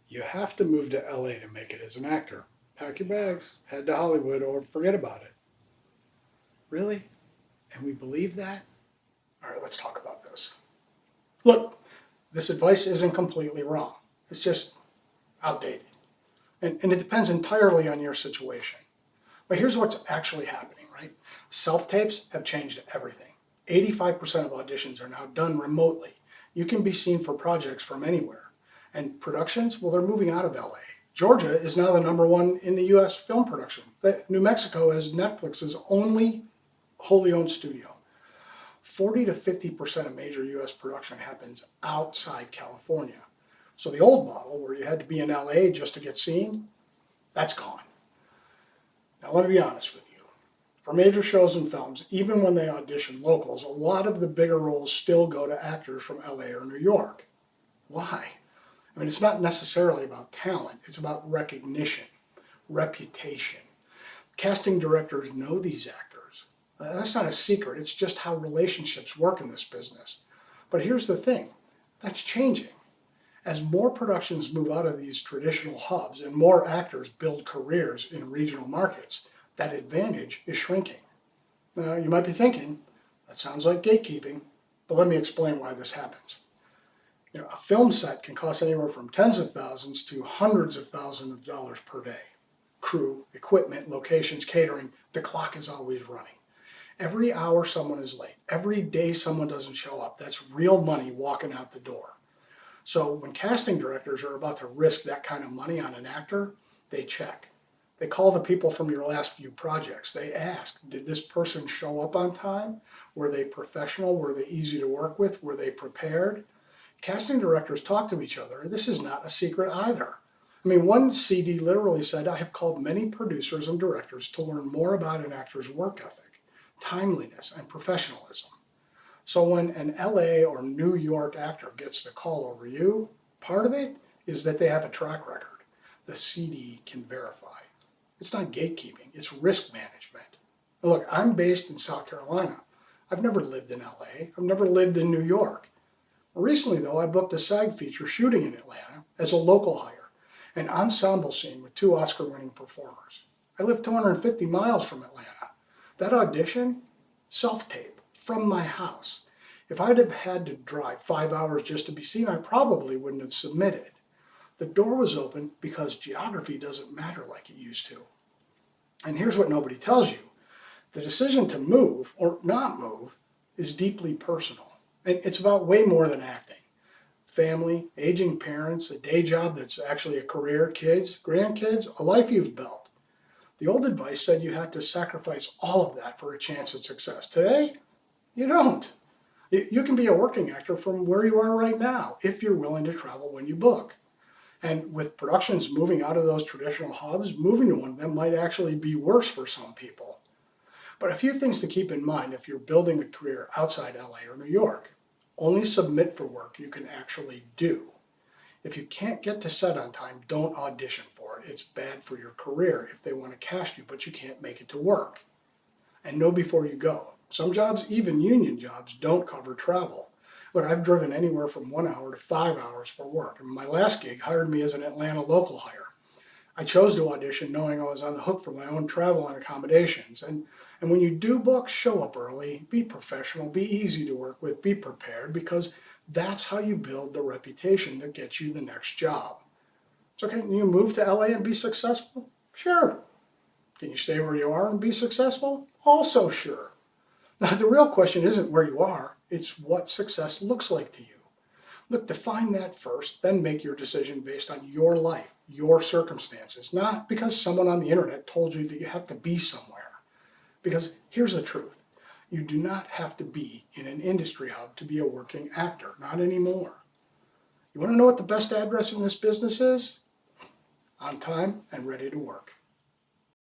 You have to move to LA to make it as an actor. Pack your bags, head to Hollywood, or forget about it. Really? And we believe that? All right, let's talk about this. Look, this advice isn't completely wrong. It's just outdated. And it depends entirely on your situation. But here's what's actually happening, right? Self-tapes have changed everything. 85% of auditions are now done remotely. You can be seen for projects from anywhere. And productions, well, they're moving out of LA. Georgia is now the #1 in the US film production. New Mexico is Netflix's only wholly owned studio. 40 to 50% of major US production happens outside California. So the old model, where you had to be in LA just to get seen, that's gone. Now let me be honest with you. For major shows and films, even when they audition locals, a lot of the bigger roles still go to actors from LA or New York. Why? I mean, it's not necessarily about talent, it's about recognition, reputation. Casting directors know these actors. That's not a secret, it's just how relationships work in this business. But here's the thing, that's changing. As more productions move out of these traditional hubs and more actors build careers in regional markets, that advantage is shrinking. Now, you might be thinking, that sounds like gatekeeping, but let me explain why this happens. A film set can cost anywhere from tens of thousands to hundreds of thousands of dollars per day. Crew, equipment, locations, catering, the clock is always running. Every hour someone is late, every day someone doesn't show up, that's real money walking out the door. So when casting directors are about to risk that kind of money on an actor, they check. They call the people from your last few projects. They ask, did this person show up on time? Were they professional? Were they easy to work with? Were they prepared? Casting directors talk to each other. This is not a secret either. I mean, one CD literally said, I have called many producers and directors to learn more about an actor's work ethic, timeliness, and professionalism. So when an LA or New York actor gets the call over you, part of it is that they have a track record. The CD can verify. It's not gatekeeping, it's risk management. Now look, I'm based in South Carolina. I've never lived in LA. I've never lived in New York. Recently, though, I booked a SAG feature shooting in Atlanta as a local hire, an ensemble scene with 2 Oscar-winning performers. I live 250 miles from Atlanta. That audition, self-tape, from my house. If I'd have had to drive 5 hours just to be seen, I probably wouldn't have submitted. The door was open because geography doesn't matter like it used to. And here's what nobody tells you. The decision to move or not move is deeply personal. And it's about way more than acting. Family, aging parents, a day job that's actually a career, kids, grandkids, a life you've built. The old advice said you had to sacrifice all of that for a chance at success. Today, you don't. You can be a working actor from where you are right now if you're willing to travel when you book. And with productions moving out of those traditional hubs, moving to one of them might actually be worse for some people. But a few things to keep in mind if you're building a career outside LA or New York. Only submit for work you can actually do. If you can't get to set on time, don't audition for it. It's bad for your career if they want to cast you, but you can't make it to work. And know before you go. Some jobs, even union jobs, don't cover travel. Look, I've driven anywhere from 1 hour to 5 hours for work, and my last gig hired me as an Atlanta local hire. I chose to audition knowing I was on the hook for my own travel and accommodations. And when you do book, show up early, be professional, be easy to work with, be prepared, because that's how you build the reputation that gets you the next job. So can you move to LA and be successful? Sure. Can you stay where you are and be successful? Also sure. Now, the real question isn't where you are, it's what success looks like to you. Look, define that first, then make your decision based on your life, your circumstances, not because someone on the internet told you that you have to be somewhere. Because here's the truth, you do not have to be in an industry hub to be a working actor, not anymore. You want to know what the best address in this business is? On time and ready to work.